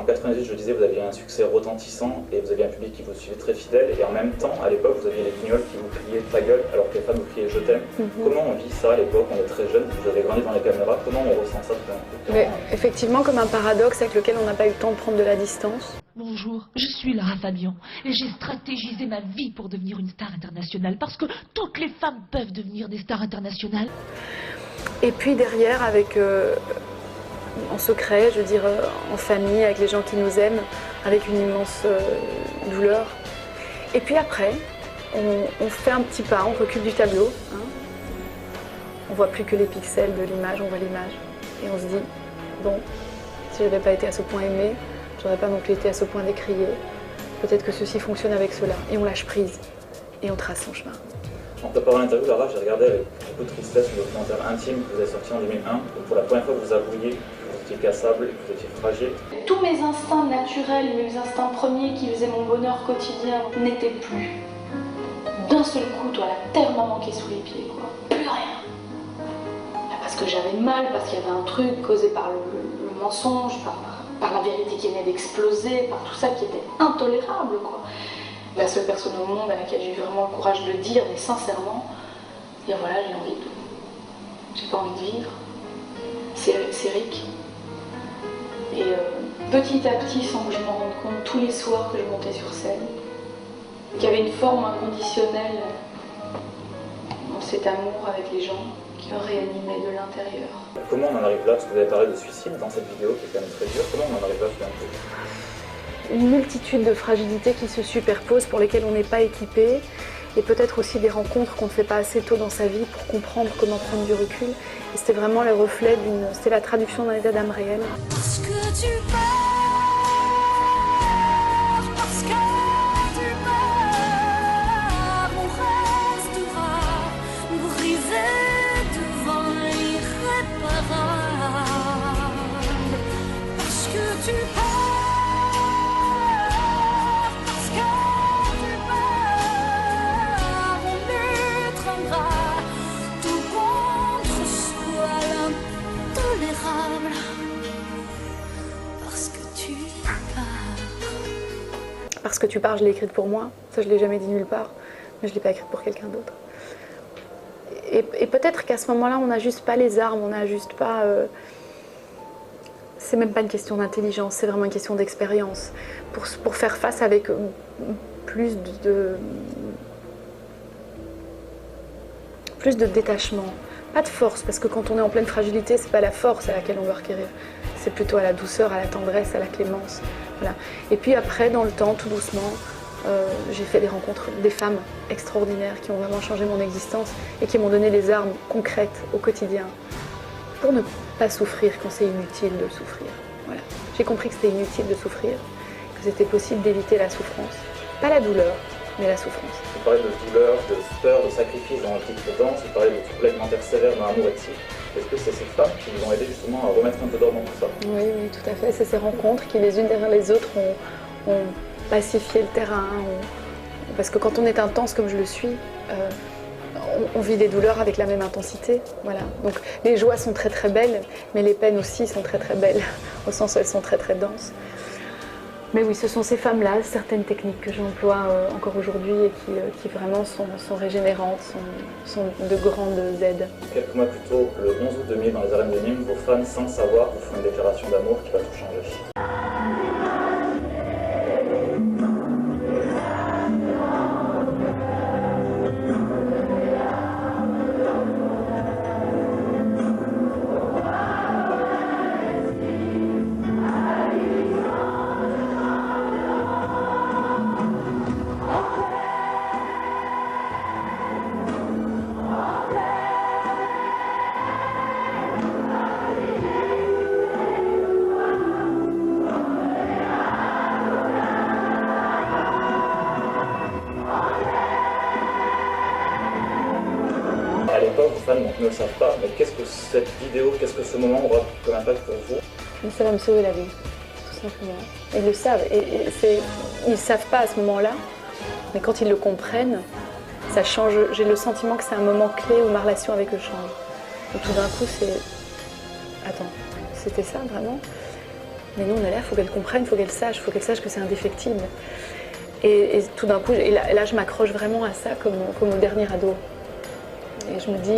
En 98, je le disais, vous aviez un succès retentissant et vous aviez un public qui vous suivait très fidèle. Et en même temps, à l'époque, vous aviez les guignols qui vous criaient ta gueule alors que les fans vous criaient je t'aime. Comment on vit ça à l'époque? On est très jeune, vous avez grandi dans les caméras. Comment on ressent ça tout d'un coup? Mais effectivement, comme un paradoxe avec lequel on n'a pas eu le temps de prendre de la distance. Bonjour, je suis Lara Fabian et j'ai stratégisé ma vie pour devenir une star internationale parce que toutes les femmes peuvent devenir des stars internationales. Et puis derrière, avec en secret, je veux dire en famille, avec les gens qui nous aiment, avec une immense douleur. Et puis après, on fait un petit pas, on recule du tableau. Hein. On voit plus que les pixels de l'image, on voit l'image. Et on se dit, bon, si je n'avais pas été à ce point aimée, j'aurais pas non plus été à ce point décriée. Peut-être que ceci fonctionne avec cela. Et on lâche prise. Et on trace son chemin. En préparant l'interview, Lara, j'ai regardé avec beaucoup de tristesse le documentaire intime que vous avez sorti en 2001. Donc pour la première fois, vous avouiez que vous étiez cassable et que vous étiez fragile. Tous mes instincts naturels, mes instincts premiers qui faisaient mon bonheur quotidien n'étaient plus. D'un seul coup, toi, la terre m'a manqué sous les pieds, quoi. Plus rien. Parce que j'avais mal, parce qu'il y avait un truc causé par le mensonge, par la vérité qui venait d'exploser, par tout ça qui était intolérable, quoi. La seule personne au monde à laquelle j'ai eu vraiment le courage de le dire, mais sincèrement, et voilà, j'ai pas envie de vivre. C'est Rick. Et petit à petit, sans que je m'en rende compte, tous les soirs que je montais sur scène, qu'il y avait une forme inconditionnelle dans cet amour avec les gens qui me réanimait de l'intérieur. Comment on en arrive là? Parce que vous avez parlé de suicide dans cette vidéo qui est quand même très dure. Comment on en arrive là tout d'un coup? Une multitude de fragilités qui se superposent, pour lesquelles on n'est pas équipé, et peut-être aussi des rencontres qu'on ne fait pas assez tôt dans sa vie pour comprendre comment prendre du recul. Et c'était vraiment le reflet c'était la traduction d'un état d'âme réel. Parce que tu pars, parce que tu pars, on restera brisé devant l'irréparable. Parce que tu pars. Parce que tu pars, je l'ai écrite pour moi. Ça, je ne l'ai jamais dit nulle part. Mais je ne l'ai pas écrite pour quelqu'un d'autre. Et peut-être qu'à ce moment-là, on n'a juste pas les armes, on n'a juste pas... C'est même pas une question d'intelligence, c'est vraiment une question d'expérience. Pour faire face avec plus de détachement. Pas de force, parce que quand on est en pleine fragilité, c'est pas la force à laquelle on doit requérir. C'est plutôt à la douceur, à la tendresse, à la clémence. Voilà. Et puis après, dans le temps, tout doucement, j'ai fait des rencontres, des femmes extraordinaires qui ont vraiment changé mon existence et qui m'ont donné des armes concrètes au quotidien pour ne pas souffrir quand c'est inutile de souffrir. Voilà. J'ai compris que c'était inutile de souffrir, que c'était possible d'éviter la souffrance. Pas la douleur, mais la souffrance. Vous parlez de douleur, de peur, de sacrifice dans le titre Danse, vous parlez de troubles alimentaires sévères dans Amourexie. Est-ce que c'est ces femmes qui vous ont aidé justement à remettre un peu d'ordre dans tout ça? Oui, oui, tout à fait. C'est ces rencontres qui, les unes derrière les autres, ont pacifié le terrain. Parce que quand on est intense comme je le suis, on vit des douleurs avec la même intensité. Voilà. Donc les joies sont très très belles, mais les peines aussi sont très très belles, au sens où elles sont très très denses. Mais oui, ce sont ces femmes-là, certaines techniques que j'emploie encore aujourd'hui et qui vraiment sont régénérantes, sont de grandes aides. Quelques mois plus tôt, le 11 août 2000, dans les arènes de Nîmes, vos fans, sans le savoir, vous font une déclaration d'amour qui va tout changer. À l'époque, vos fans ne le savent pas, mais qu'est-ce que cette vidéo, qu'est-ce que ce moment aura comme impact pour vous? Mais ça va me sauver la vie, tout simplement. Ils le savent, ils ne savent pas à ce moment-là, mais quand ils le comprennent, ça change. J'ai le sentiment que c'est un moment clé où ma relation avec eux change. Et tout d'un coup, c'est... Attends, c'était ça vraiment? Mais nous, on est là, il faut qu'elle comprenne, il faut qu'elle sache que c'est indéfectible. Et tout d'un coup, là, je m'accroche vraiment à ça comme au dernier ado. Et je me dis,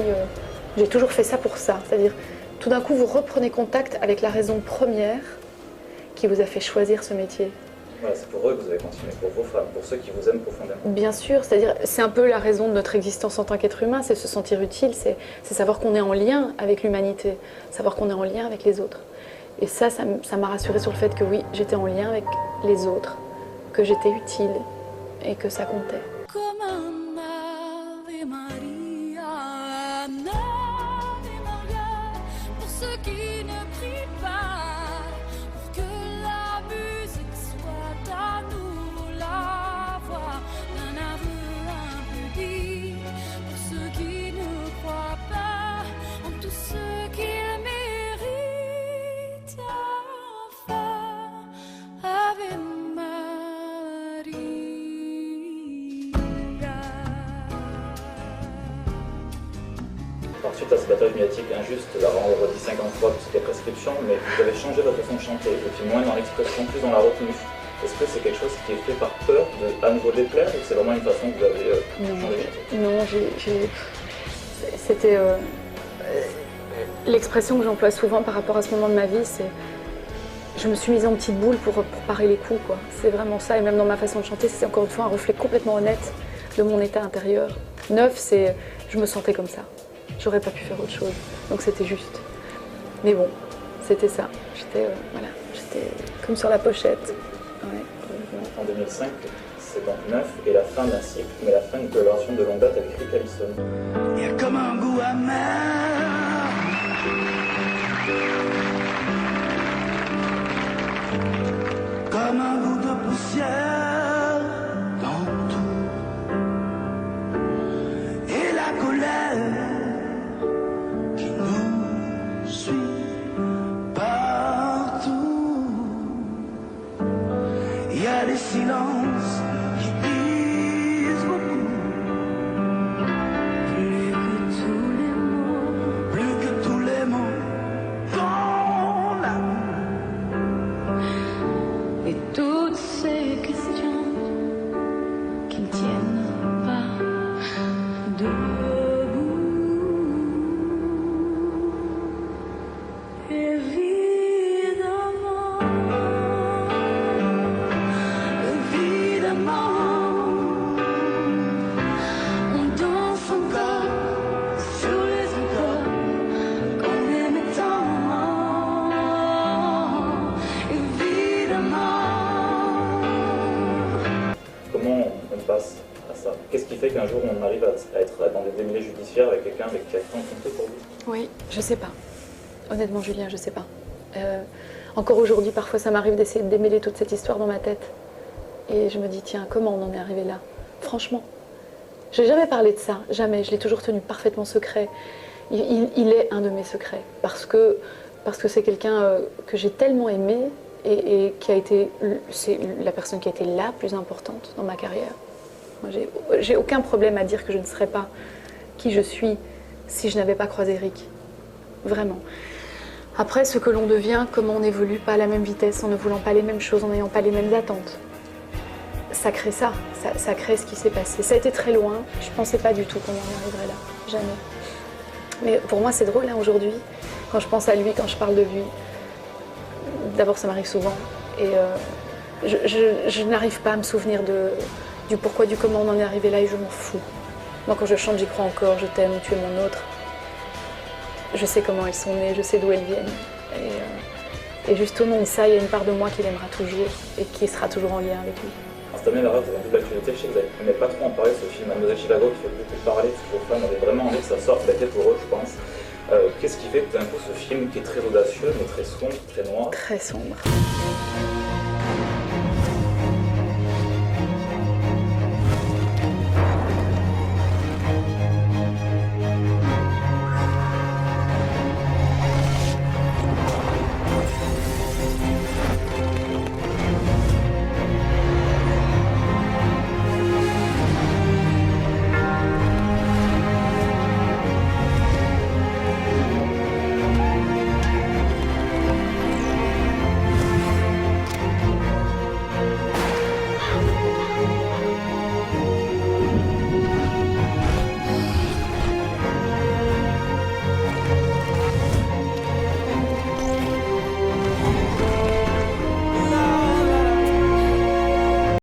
j'ai toujours fait ça pour ça. C'est-à-dire, tout d'un coup, vous reprenez contact avec la raison première qui vous a fait choisir ce métier. Voilà, c'est pour eux que vous avez continué, pour vos femmes, pour ceux qui vous aiment profondément. Bien sûr, c'est-à-dire, c'est un peu la raison de notre existence en tant qu'être humain, c'est se sentir utile, c'est savoir qu'on est en lien avec l'humanité, savoir qu'on est en lien avec les autres. Et ça m'a rassurée sur le fait que oui, j'étais en lien avec les autres, que j'étais utile et que ça comptait. Comme un Ave Maria, un Ave Maria, pour ceux qui ne prient pas, pour que la musique soit à nouveau la voix d'un aveu impudique, pour ceux qui ne croient pas en tout ce qu'ils méritent. Enfin, Ave Maria. Alors, suite à ce battage médiatique injuste, on l'a redit 50 fois que c'était prescription, mais vous avez changé votre façon de chanter, vous étiez moins dans l'expression, plus dans la retenue. Est-ce que c'est quelque chose qui est fait par peur de à nouveau déplaire ou c'est vraiment une façon que vous avez changé vite? Non, c'était l'expression que j'emploie souvent par rapport à ce moment de ma vie, c'est je me suis mise en petite boule pour parer les coups, quoi. C'est vraiment ça, et même dans ma façon de chanter, c'est encore une fois un reflet complètement honnête de mon état intérieur. Neuf, c'est je me sentais comme ça. J'aurais pas pu faire autre chose, donc c'était juste. Mais bon, c'était ça. J'étais comme sur la pochette. Ouais. En 2005, c'est donc Neuf et la fin d'un cycle, mais la fin d'une collaboration de longue date avec Rick Allison. Il y a comme un goût amer, comme un goût de poussière dans tout, et la colère qui nous suit partout. Il y a des silences qui disent beaucoup. Plus que tous les mots dans l'amour. Et toutes ces questions qui ne tiennent pas debout. Évidemment, on danse encore sur les accords qu'on aimait tant. Évidemment. Comment on passe à ça? Qu'est-ce qui fait qu'un jour on arrive à être dans des démêlés judiciaires avec quelqu'un avec qui a tant compté pour vous? Oui, je sais pas. Honnêtement, Julien, je sais pas. Encore aujourd'hui, parfois, ça m'arrive d'essayer de démêler toute cette histoire dans ma tête. Et je me dis, tiens, comment on en est arrivé là? Franchement. Je n'ai jamais parlé de ça, jamais. Je l'ai toujours tenu parfaitement secret. Il est un de mes secrets. Parce que c'est quelqu'un que j'ai tellement aimé et qui a été... C'est la personne qui a été la plus importante dans ma carrière. Moi, j'ai aucun problème à dire que je ne serais pas qui je suis si je n'avais pas croisé Rick. Vraiment. Après, ce que l'on devient, comment on évolue, pas à la même vitesse, en ne voulant pas les mêmes choses, en n'ayant pas les mêmes attentes. Ça crée ça crée ce qui s'est passé. Ça a été très loin, je ne pensais pas du tout qu'on en arriverait là, jamais. Mais pour moi, c'est drôle, hein, aujourd'hui, quand je pense à lui, quand je parle de lui. D'abord, ça m'arrive souvent, et je n'arrive pas à me souvenir du pourquoi, du comment on en est arrivé là, et je m'en fous. Moi, quand je chante, j'y crois encore, je t'aime, tu es mon autre. Je sais comment elles sont nées, je sais d'où elles viennent. Et juste au nom de ça, il y a une part de moi qui l'aimera toujours et qui sera toujours en lien avec lui. Cette année, Lara, vous avez un double actualité. Je sais que vous n'aimez pas trop en parler, ce film Mademoiselle Chicago qui fait beaucoup parler, parce que vos fans avaient vraiment envie que ça sorte, c'était pour eux, je pense. Qu'est-ce qui fait que d'un coup, ce film qui est très audacieux, mais très sombre, très noir? Très sombre.